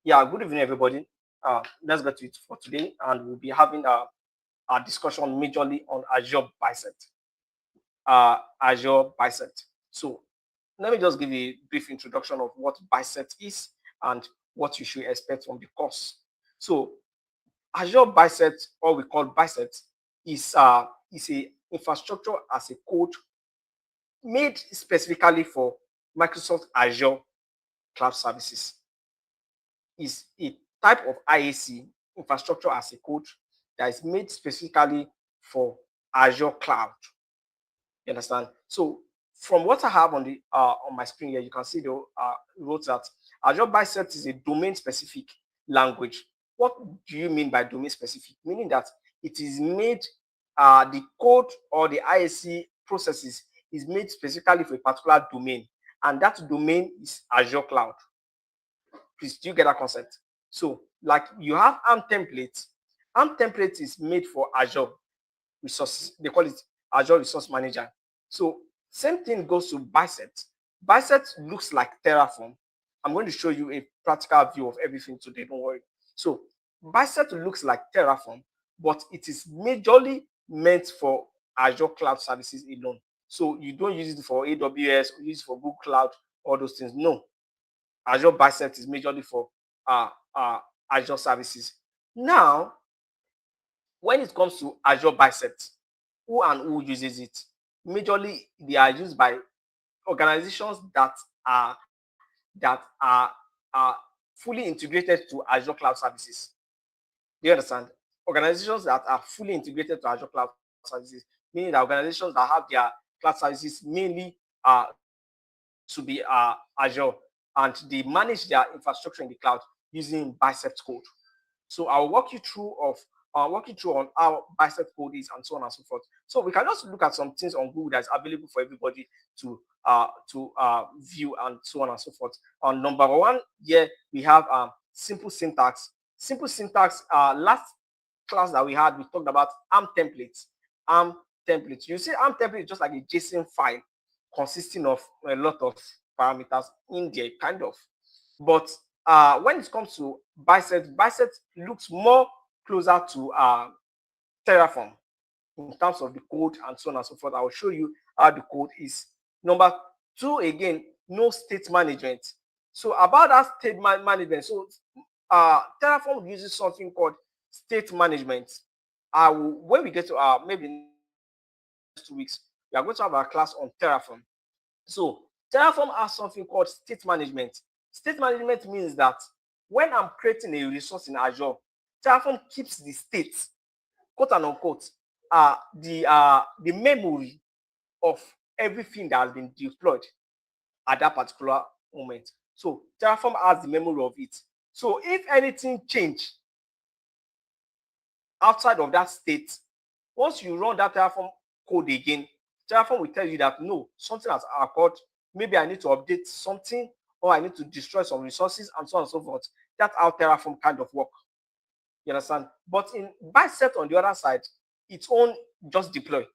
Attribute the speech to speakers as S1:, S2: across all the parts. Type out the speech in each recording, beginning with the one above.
S1: Yeah, good evening, everybody. Let's get to it for today, and we'll be having a discussion majorly on Azure Bicep. Azure Bicep. So, let me just give a brief introduction of what Bicep is and what you should expect from the course. So, Azure Bicep, or we call Bicep, is a infrastructure as a code made specifically for Microsoft Azure cloud services. Is a type of IaC, infrastructure as a code, that is made specifically for Azure cloud. You understand? So from what I have on my screen here, you can see the wrote that Azure Bicep is a domain specific language. What do you mean by domain specific? Meaning that it is made the code or the IaC processes is made specifically for a particular domain, and that domain is Azure cloud. Please, do you get that concept? So, like you have ARM templates. ARM template is made for Azure resources. They call it Azure Resource Manager. So, same thing goes to Bicep. Bicep looks like Terraform. I'm going to show you a practical view of everything today. Don't worry. So, Bicep looks like Terraform, but it is majorly meant for Azure cloud services alone. So, you don't use it for AWS, or use it for Google Cloud, all those things. No, Azure Bicep is majorly for uh, uh, Azure services. Now, when it comes to Azure Bicep, who and who uses it? Majorly, they are used by organizations that are fully integrated to Azure cloud services. Do you understand? Organizations that are fully integrated to Azure cloud services, meaning that organizations that have their cloud services mainly to be Azure, and they manage their infrastructure in the cloud using Bicep code. So I'll walk you through on how Bicep code is and so on and so forth. So we can just look at some things on Google that's available for everybody to view and so on and so forth. On number one, here we have simple syntax. Simple syntax. Last class that we had, we talked about ARM templates. ARM templates. You see, ARM template is just like a JSON file consisting of a lot of parameters in there, kind of. But when it comes to Bicep looks more closer to Terraform in terms of the code and so on and so forth. I will show you how the code is. Number two, again, no state management. So about that state management, so Terraform uses something called state management. When we get to maybe next 2 weeks, we are going to have a class on Terraform. So Terraform has something called state management. State management means that when I'm creating a resource in Azure, Terraform keeps the state, quote and unquote, the memory of everything that has been deployed at that particular moment. So Terraform has the memory of it. So if anything change outside of that state, once you run that Terraform code again, Terraform will tell you that no, something has occurred. Maybe I need to update something, or I need to destroy some resources, and so on and so forth. That's how Terraform kind of work. You understand? But in Bicep, on the other side, its own just deploy.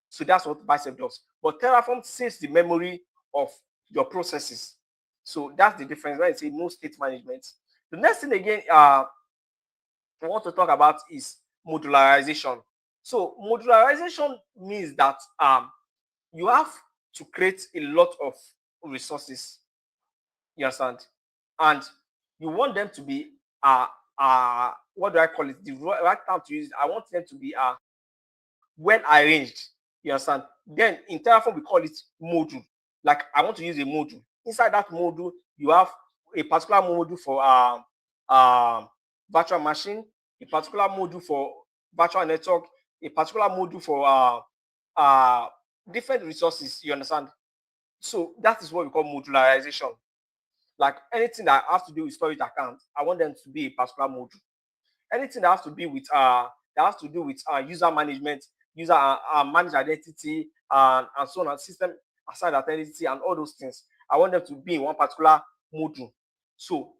S1: So that's what Bicep does. But Terraform saves the memory of your processes. So that's the difference when I say no state management. The next thing again, I want to talk about is modularization. So modularization means that you have to create a lot of resources. You understand? And you want them to be what do I call it? The right term to use. I want them to be well arranged. You understand? Then in Terraform we call it module. Like I want to use a module. Inside that module, you have a particular module for virtual machine, a particular module for virtual network, a particular module for different resources. You understand? So that is what we call modularization. Like anything that has to do with storage account, I want them to be a particular module. Anything that has to be with user management, user managed identity, and so on, and system assigned identity, and all those things, I want them to be in one particular module. So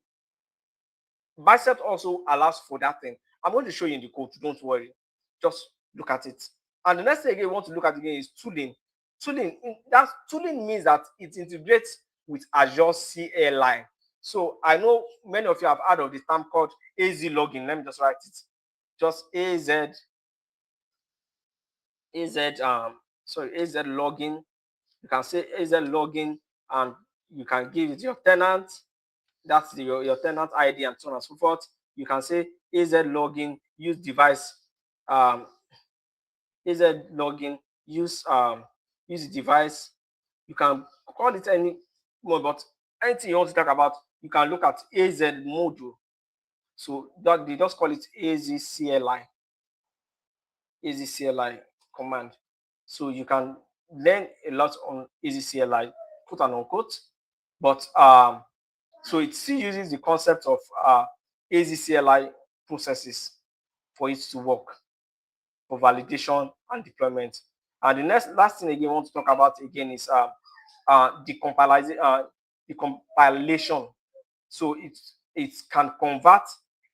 S1: Bicep also allows for that thing. I'm going to show you in the code. Don't worry. Just look at it. And the next thing again we want to look at again is tooling. Tooling means that it integrates with Azure CLI. So I know many of you have heard of the term called AZ login. Let me just write it. Just AZ login. You can say AZ login, and you can give it your tenant. That's your tenant ID and so on and so forth. You can say AZ login, use device, AZ login, use device. You can call it any more, but anything you want to talk about, you can look at AZ module. So that they just call it AZCLI command. So you can learn a lot on AZCLI, quote and unquote. But so it still uses the concept of AZCLI processes for it to work, for validation and deployment. And the last thing again I want to talk about again is the compilation. So it can convert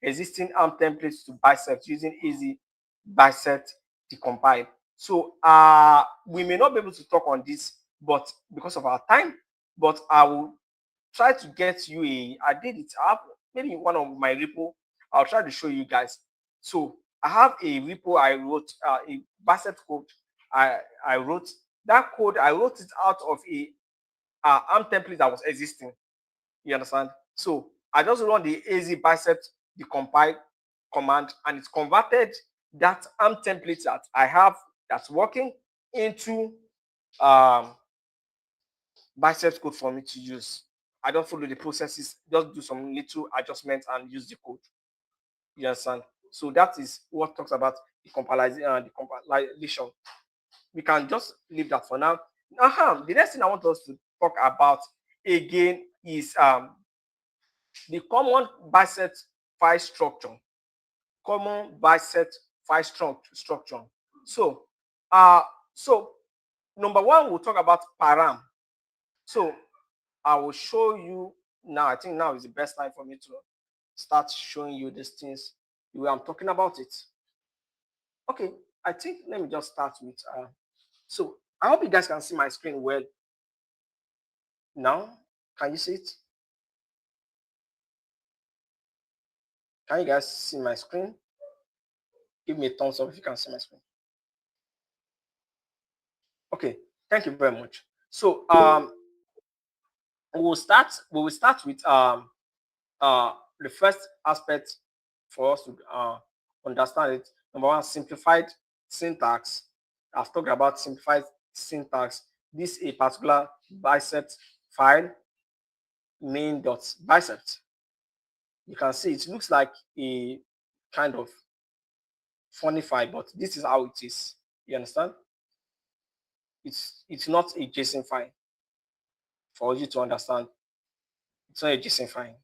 S1: existing ARM templates to Bicep using easy Bicep decompile. So we may not be able to talk on this, but because of our time, but I will try to get you I did it. I have maybe one of my repo. I'll try to show you guys. So I have a repo I wrote, a Bicep code. I wrote that code. I wrote it out of a ARM template that was existing. You understand? So I just run the AZ Bicep decompile command, and it's converted that ARM template that I have that's working into Bicep code for me to use. I don't follow the processes, just do some little adjustments and use the code. You understand? So that is what talks about the compilation. We can just leave that for now. The next thing I want us to talk about again is the common Bicep file structure. Common Bicep file structure. So, number one, we'll talk about param. So I will show you now. I think now is the best time for me to start showing you these things the way I'm talking about it. Okay, I think let me just start with so I hope you guys can see my screen well now. Can you see it? Can you guys see my screen? Give me a thumbs up if you can see my screen. Okay, thank you very much. So we will start with the first aspect for us to understand it. Number one, simplified syntax. I've talked about simplified syntax. This is a particular Bicep file, main.bicep. You can see it looks like a kind of funny file, but this is how it is. You understand? It's not a JSON file. For you to understand, it's not a JSON file.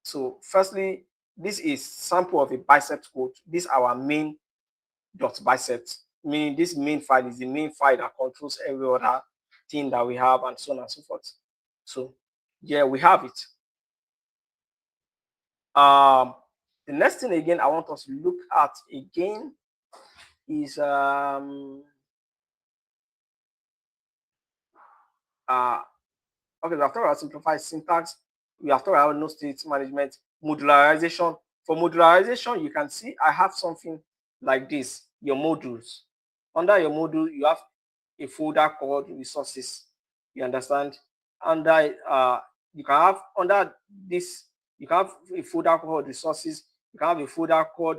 S1: So firstly, this is sample of a Bicep code. This is our main.bicep, meaning this main file is the main file that controls every other thing that we have and so on and so forth. So yeah, we have it. The next thing again I want us to look at again is okay, we have talked about simplified syntax. We have talked about no state management, modularization. For modularization, you can see I have something like this, your modules. Under your module, you have a folder called resources. You understand? Under you can have under this, you can have a folder called resources. You can have a folder called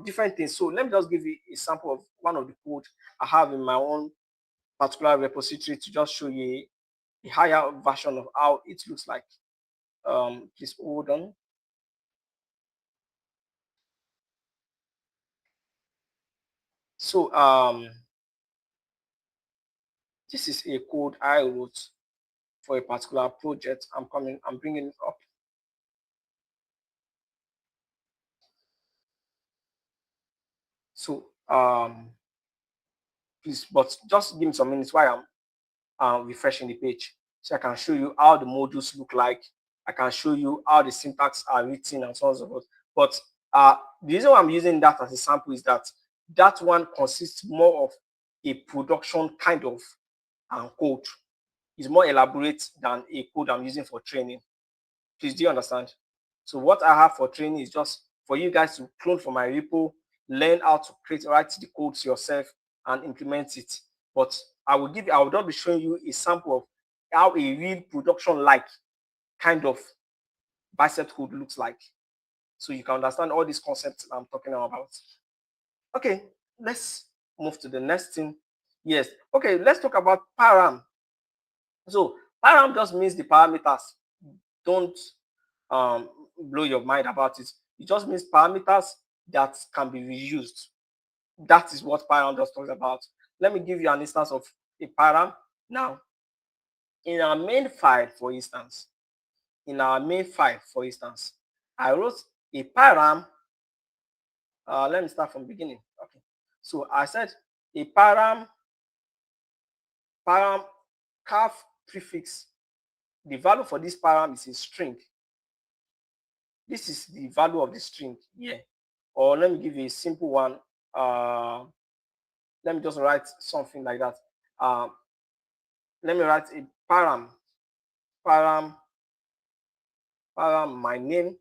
S1: different things. So let me just give you a sample of one of the code I have in my own particular repository to just show you a higher version of how it looks like. Please hold on. So this is a code I wrote for a particular project. I'm bringing it up. So please, but just give me some minutes while I'm refreshing the page, so I can show you how the modules look like. I can show you how the syntax are written and so on and so forth. But the reason why I'm using that as a sample is that one consists more of a production kind of code. is more elaborate than a code I'm using for training. Please, do you understand? So what I have for training is just for you guys to clone from my repo, learn how to write the codes yourself and implement it. But I will not be showing you a sample of how a real production-like kind of bicep code looks like. So you can understand all these concepts I'm talking about. Okay, let's move to the next thing. Yes. Okay, let's talk about param. So param just means the parameters. Don't blow your mind about it. It just means parameters that can be reused. That is what param just talks about. Let me give you an instance of a param. Now, in our main file, for instance, I wrote a param. Let me start from the beginning. Okay. So I said a param calf prefix. The value for this param is a string. This is the value of the string here. Or let me give you a simple one. Let me just write something like that. Let me write a param, my name.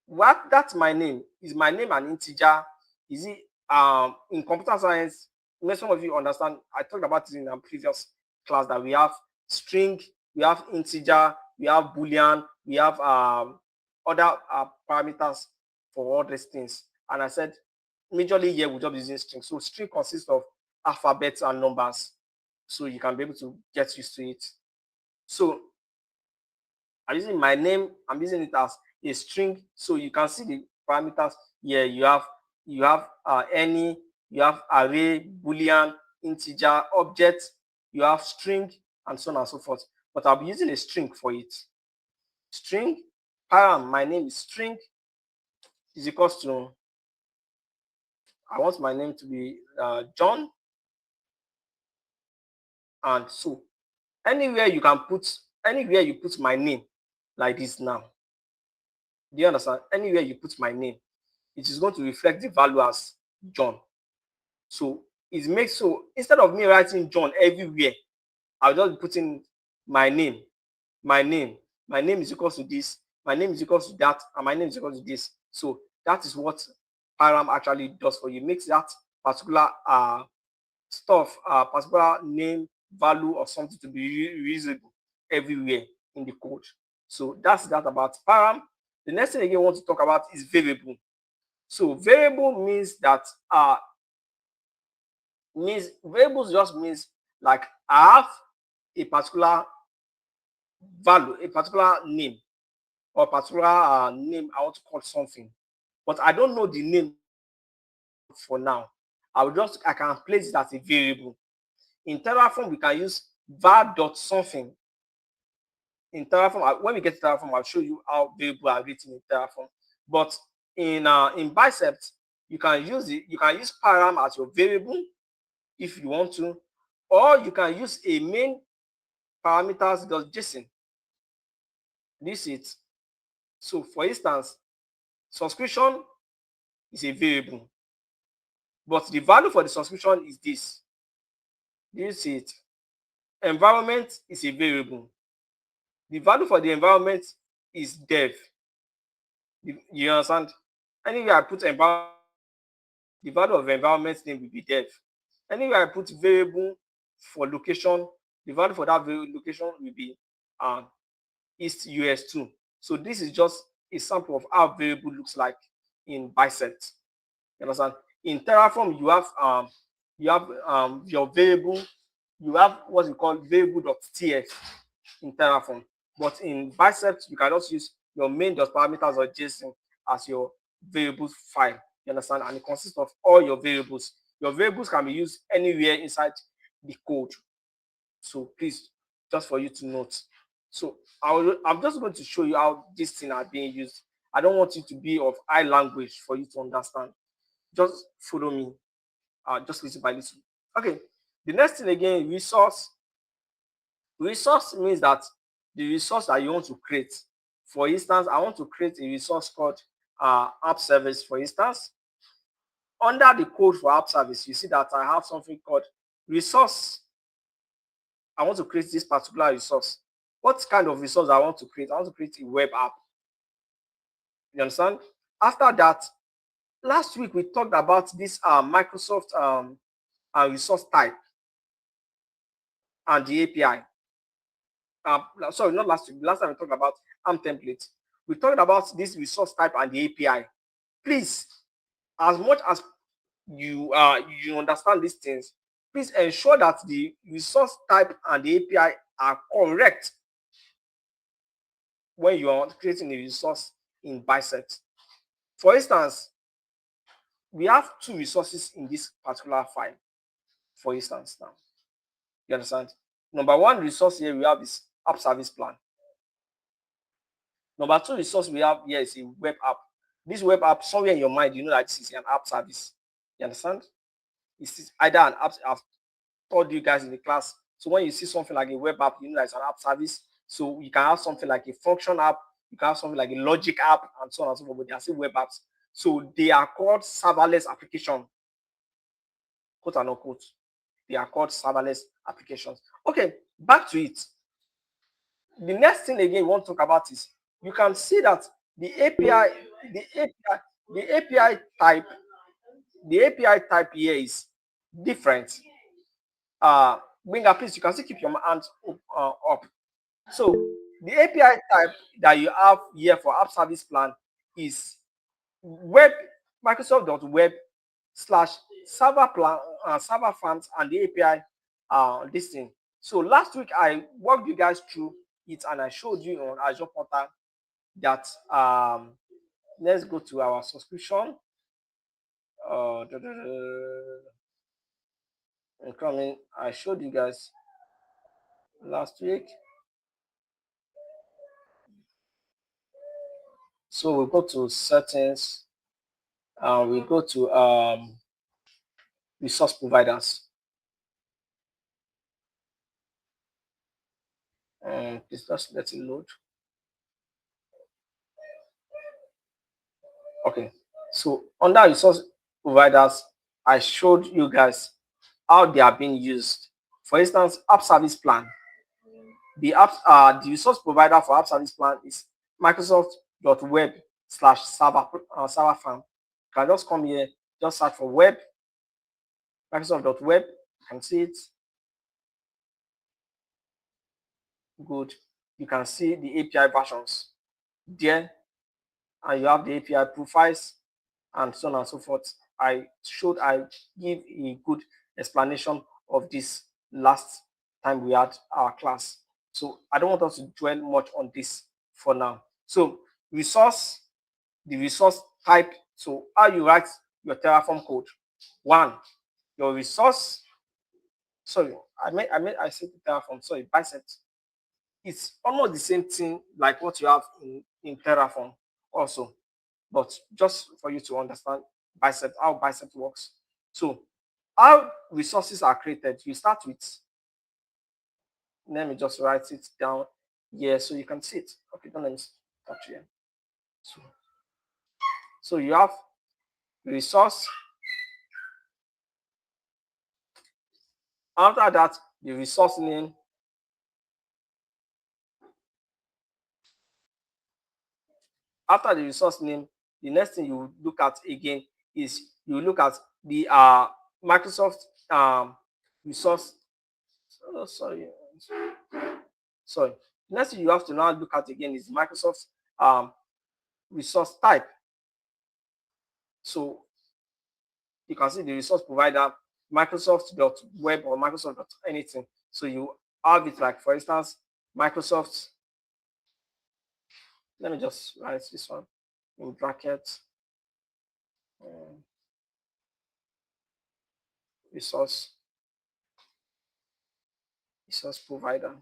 S1: What that's my name? Is my name an integer? Is it in computer science? Most of you understand. I talked about it in a previous class that we have string, we have integer, we have boolean, we have other parameters for all these things. And I said majorly here we're just using string. So string consists of alphabets and numbers. So you can be able to get used to it. So I'm using my name, I'm using it as a string. So you can see the parameters here. You have any, you have array, boolean, integer, object, you have string, and so on and so forth. But I'll be using a string for it. String, param, my name is string, is equals to, I want my name to be John. And so anywhere you put my name like this now. Do you understand? Anywhere you put my name, it is going to reflect the value as John. So it makes, so instead of me writing John everywhere, I'll just be putting my name is equals to this, my name is equals to that, and my name is equals to this. So that is what param actually does for you. It makes that particular particular name, value, or something to be reusable everywhere in the code. So that's that about param. The next thing again I want to talk about is variable. So variable means that variables just means like I have a particular value, a particular name, or particular name I want to call something, but I don't know the name for now. I can place it as a variable. In Terraform, we can use var.something. In Terraform, when we get to Terraform, I'll show you how variables are written in Terraform. But in Bicep, you can use param as your variable if you want to, or you can use a main parameters.json. This is it. So for instance, subscription is a variable, but the value for the subscription is this. This is it. Environment is a variable. The value for the environment is dev. You understand? Anywhere I put environment, the value of environment name will be dev. Anywhere I put variable for location, the value for that location will be East US2. So this is just a sample of how variable looks like in Bicep. You understand? In Terraform, you have your variable, you have what you call variable.tf in Terraform. But in Bicep, you can also use your main.parameters or JSON as your variables file. You understand? And it consists of all your variables. Your variables can be used anywhere inside the code. So please, just for you to note. So I'm just going to show you how these things are being used. I don't want you to be of high language for you to understand. Just follow me. Just little by little. Okay. The next thing again, resource. Resource means that the resource that you want to create. For instance, I want to create a resource called app service, for instance. under the code for app service, you see that I have something called resource. I want to create this particular resource. What kind of resource I want to create? I want to create a web app. You understand? After that, last week we talked about this Microsoft resource type and the API. Sorry, not last week. Last time we talked about ARM template. We talked about this resource type and the API. Please, as much as you understand these things, please ensure that the resource type and the API are correct when you are creating a resource in Bicep. For instance, we have two resources in this particular file. For instance, now you understand. Number one resource here we have is app service plan. Number two resource we have here is a web app. This web app, somewhere in your mind, you know that this is an app service. You understand? It's either an app. I've told you guys in the class. So when you see something like a web app, you know that it's an app service. So you can have something like a function app, you can have something like a logic app, and so on and so forth. But they are still web apps. So they are called serverless application, quote and unquote. They are called serverless applications. Okay, back to it. The next thing again we want to talk about is you can see that the API, the API type, the API type here is different. Binga, please, you can still keep your hands up. So the API type that you have here for app service plan is web Microsoft.web / server plan server farms and the API this thing. So last week I walked you guys through it and I showed you on Azure Portal that let's go to our subscription. Coming, I showed you guys last week. So we go to settings and we go to resource providers. Please just let it load. Okay, so under resource providers, I showed you guys how they are being used. For instance, app service plan. The resource provider for app service plan is Microsoft.web / server farm. You can just come here, just search for web, Microsoft.web. You can see it. Good. You can see the API versions there, and you have the API profiles and so on and so forth. I give a good explanation of this last time we had our class. So I don't want us to dwell much on this for now. So the resource type. So how you write your Terraform code. One, your resource. Sorry, I said Terraform. Sorry, Bicep. It's almost the same thing like what you have in Terraform also, but just for you to understand Bicep, how Bicep works. So how resources are created, you start with, let me just write it down here so you can see it. Okay, don't let me touch here. So you have resource. After that, the resource name. After the resource name, the next thing you look at again is you look at the Microsoft resource. Oh, sorry. Next thing you have to now look at again is Microsoft resource type. So you can see the resource provider, Microsoft.web or Microsoft.anything. So you have it like, for instance, Microsoft. Let me just write this one in brackets. Resource provider.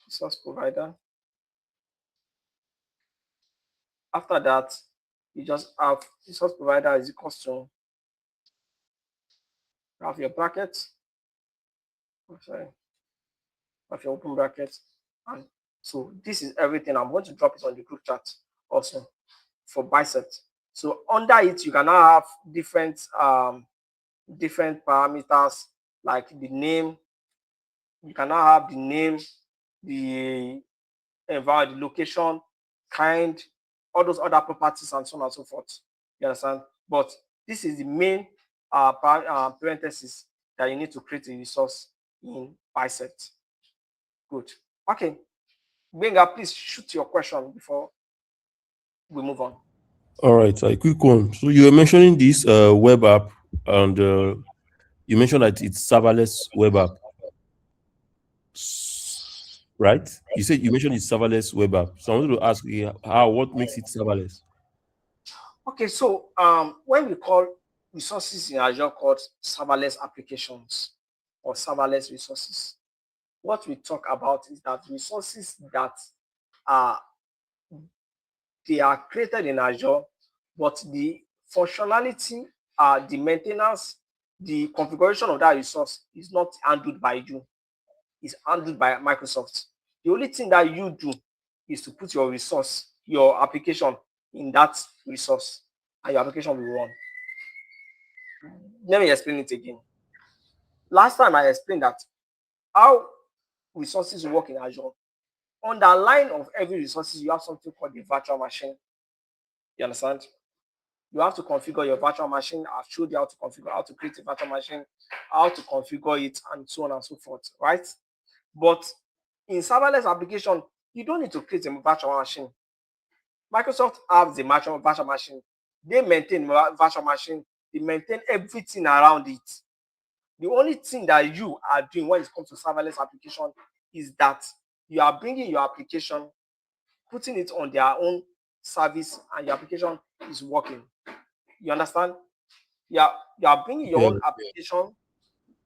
S1: Resource provider. After that, you just have resource provider is equal to have your brackets. Sorry, have your open brackets. And so this is everything. I'm going to drop it on the group chat also for Bicep. So under it, you can now have different parameters like the name. You can now have the name, the environment, the location, kind, all those other properties, and so on and so forth. You understand? But this is the main parenthesis that you need to create a resource in Bicep. Good. Okay. Benga, please shoot your question before we move on.
S2: All right, a quick one. So you were mentioning this web app, and you mentioned that it's serverless web app, right? You mentioned it's serverless web app. So I wanted to ask you what makes it serverless?
S1: Okay, so when we call resources in Azure called serverless applications or serverless resources, what we talk about is that resources that are they are created in Azure, but the functionality, the maintenance, the configuration of that resource is not handled by you. It's handled by Microsoft. The only thing that you do is to put your resource, your application in that resource, and your application will run. Let me explain it again. Last time I explained that how resources work in Azure. On the line of every resources, you have something called the virtual machine. You understand? You have to configure your virtual machine. I've showed you how to configure, how to create a virtual machine, how to configure it, and so on and so forth, right? But in serverless application, you don't need to create a virtual machine. Microsoft has the virtual machine. They maintain virtual machine. They maintain everything around it. The only thing that you are doing when it comes to serverless application is that you are bringing your application, putting it on their own service, and your application is working. You understand? You are bringing your
S2: Yeah.
S1: own application,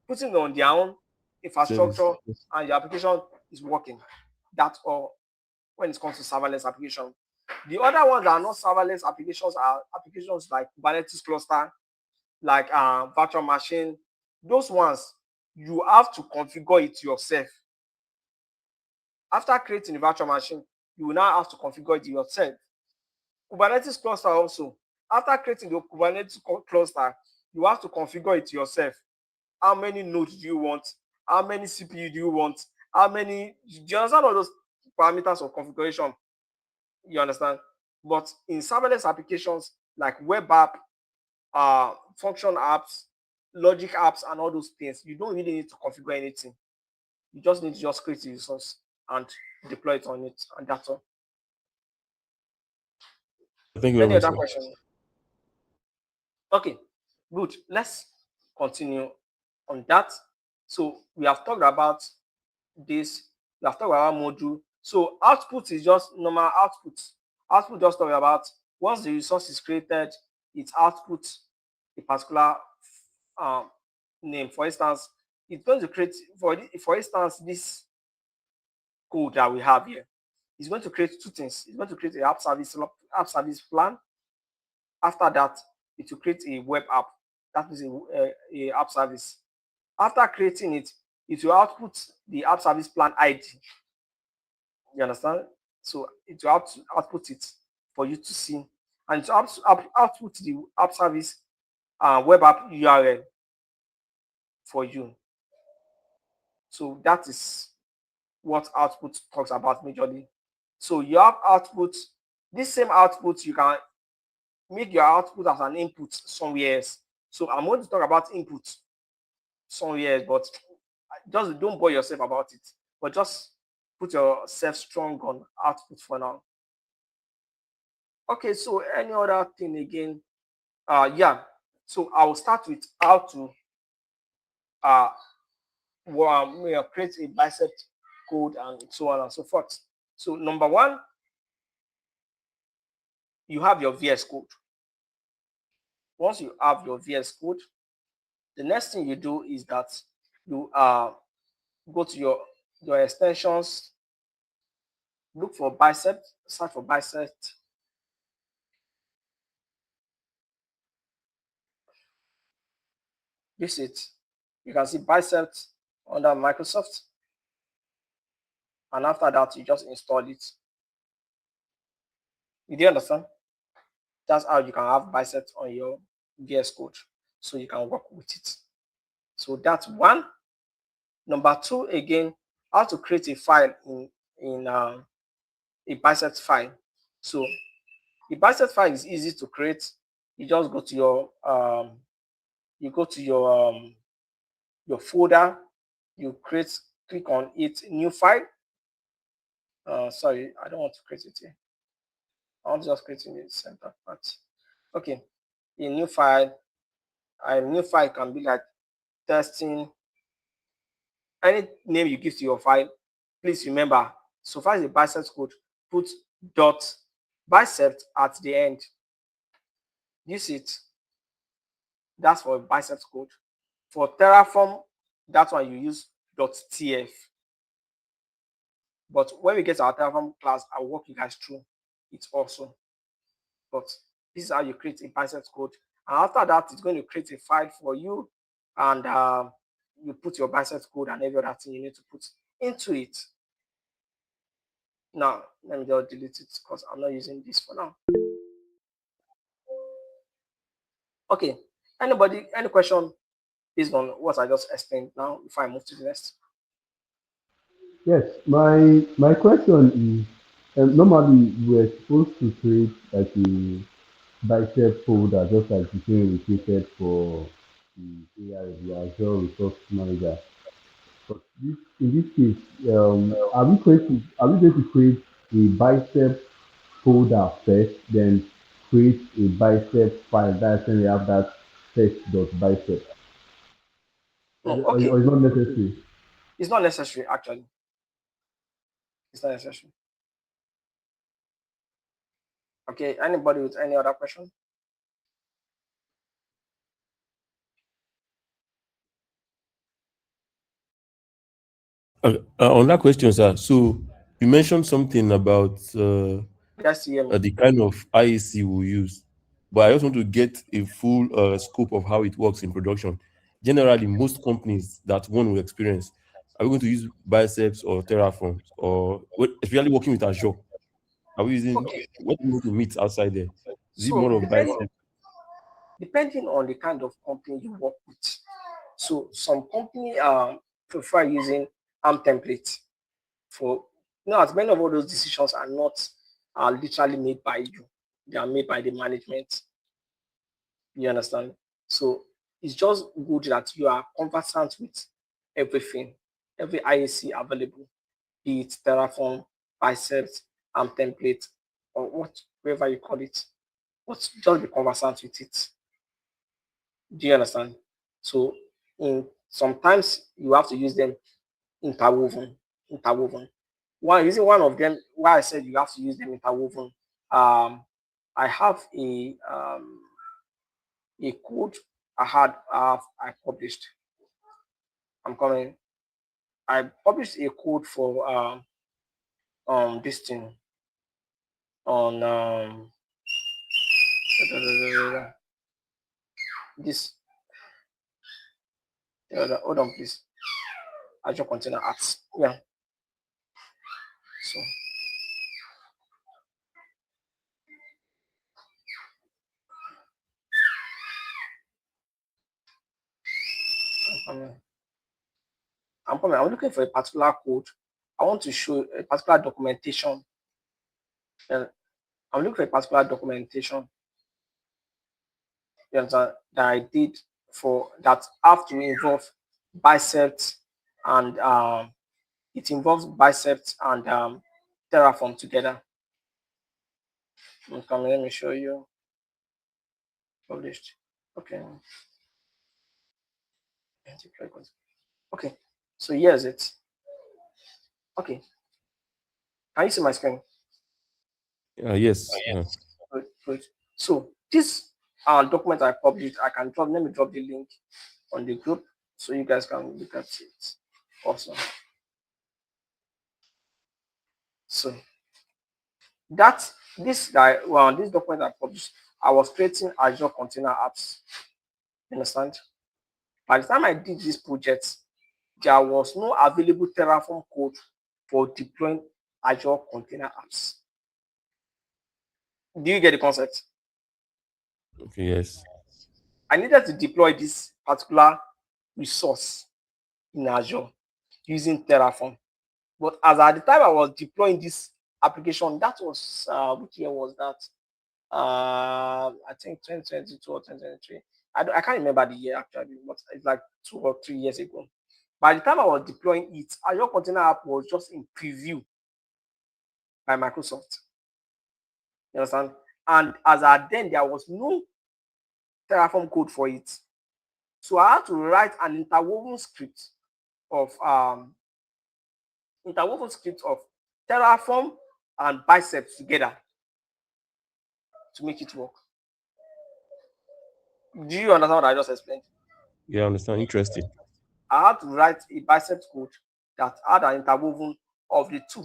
S1: putting it on their own
S2: Service.
S1: infrastructure, and your application is working. That's all when it comes to serverless application. The other ones that are not serverless applications are applications like Kubernetes cluster, like virtual machine. Those ones, you have to configure it yourself. After creating the virtual machine, you will now have to configure it yourself. Kubernetes cluster also, after creating the Kubernetes cluster, you have to configure it yourself. How many nodes do you want? How many CPU do you want? How many? Do you understand all those parameters of configuration? You understand? But in serverless applications like web app, function apps, logic apps, and all those things, you don't really need to configure anything. You just need to just create a resource and deploy it on it, and that's all.
S2: Thank you very
S1: Any
S2: much,
S1: other
S2: sir.
S1: question? Okay, good. Let's continue on that. So we have talked about this. We have talked about module. So output is just normal output. Output just talk about once the resource is created, it outputs a particular um, name. For instance, it's going to create for instance this code that we have here. It's going to create two things. It's going to create an app service plan. After that, it will create a web app. That is a app service. After creating it, it will output the app service plan ID. You understand? So it will output it for you to see, and it will output the app service web app URL for you. So that is what output talks about majorly. So you have output. This same output, you can make your output as an input somewhere else. So I'm going to talk about input somewhere else, but just don't bore yourself about it. But just put yourself strong on output for now. Okay, so any other thing again? Yeah. So I will start with how to create a bicep code and so on and so forth. So number one, you have your VS code. Once you have your VS code, the next thing you do is that you go to your extensions, look for bicep, search for bicep. This it. You can see bicep under Microsoft, and after that you just install it. You do understand? That's how you can have Bicep on your VS Code, so you can work with it. So that's one. Number two, again, how to create a file in a Bicep file. So the Bicep file is easy to create. You just go to your folder, you click on it, new file. Sorry, I don't want to create it here. I'll just create in the center part. Okay, a new file. A new file can be like testing. Any name you give to your file, please remember, so far as the Bicep code, put dot bicep at the end. Use it. That's for Bicep code. For Terraform, that one you use .tf. But when we get to our Terraform class, I'll walk you guys through it also. But this is how you create a Bicep code. And after that, it's going to create a file for you, and you put your Bicep code and every other thing you need to put into it. Now, let me just delete it because I'm not using this for now. Okay. Anybody, any question based on what I just explained now before I move to the next?
S3: Yes, my question is, normally we're supposed to create like a bicep folder, just like the thing we created for the AI, the Azure Resource Manager. But in this case, are we going to create a bicep folder first, then create a bicep file? That's when we have that test.bicep.
S1: No,
S3: Or
S1: okay.
S3: it's not necessary.
S1: It's not necessary, actually. It's not necessary. Okay. Anybody with any other question?
S2: On that question, sir, so you mentioned something about
S1: Guys, you hear me?
S2: the kind of IaC we use, but I just want to get a full scope of how it works in production. Generally, most companies that one will experience are we going to use Biceps or Terraform, or especially working with Azure? Are we using
S1: Okay.
S2: what do we want to meet outside there? Is it
S1: So
S2: more of Bicep?
S1: depending on the kind of company you work with. So some company prefer using ARM templates for, as many of all those decisions are not literally made by you. They are made by the management. You understand? So it's just good that you are conversant with everything, every IaC available, be it Terraform, Biceps, ARM template, or whatever you call it. But just be conversant with it. Do you understand? So sometimes you have to use them interwoven. Interwoven. One of them, why I said you have to use them interwoven. I have a code I published. I'm coming. I published a code for this thing on this. Hold on, please. Azure Container Apps. Yeah. So I'm coming. I'm coming. I'm looking for a particular code. I want to show a particular documentation. I'm looking for a particular documentation that I did for that have to involve biceps and it involves biceps and Terraform together. Okay, let me show you. Published. Okay. Okay. So here's it. Okay. Can you see my screen?
S2: Yes.
S1: Good, good. So this document I published, let me drop the link on the group so you guys can look at it. Awesome. So this document I published, I was creating Azure Container Apps. You understand? By the time I did this project, there was no available Terraform code for deploying Azure Container Apps. Do you get the concept?
S2: Okay, yes.
S1: I needed to deploy this particular resource in Azure using Terraform. But as at the time I was deploying this application, that was which year was that? I think 2022 or 2023. I can't remember the year actually, but it's like 2 or 3 years ago. By the time I was deploying it, Azure Container App was just in preview by Microsoft. You understand? And as at then, there was no Terraform code for it. So I had to write an of interwoven script of Terraform and Biceps together to make it work. Do you understand what I just explained?
S2: Yeah, I understand. Interesting.
S1: I had to write a Biceps code that had an interwoven of the two.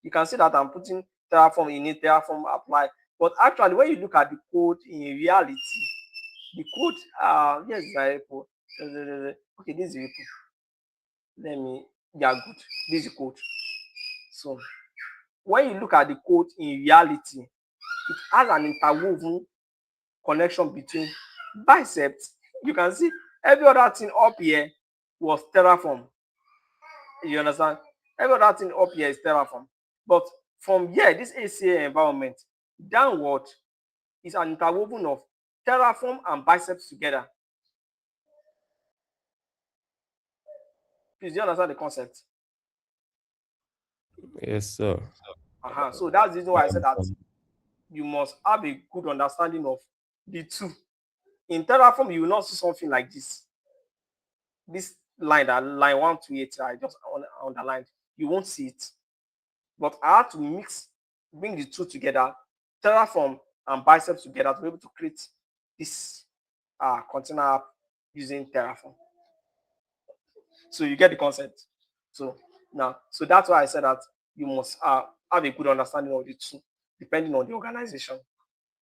S1: You can see that I'm putting Terraform in it, Terraform apply. But actually, when you look at the code in reality, the code, yes, is a repo. Okay, this is a repo. Let me, yeah, good. This is the code. So when you look at the code in reality, it has an interwoven connection between biceps. You can see every other thing up here was Terraform. You understand? Every other thing up here is Terraform. But from here, this ACA environment downward is an interwoven of Terraform and biceps together. Please, do you understand the concept?
S2: Yes, sir.
S1: So that's the reason
S2: I
S1: why I said that
S2: understand.
S1: you must have a good understanding of the two. In Terraform, you will not see something like this. This line, that line 128, I just underlined. You won't see it. But I had to bring the two together, Terraform and Biceps together to be able to create this container app using Terraform. So you get the concept. So that's why I said that you must have a good understanding of the two, depending on the organization.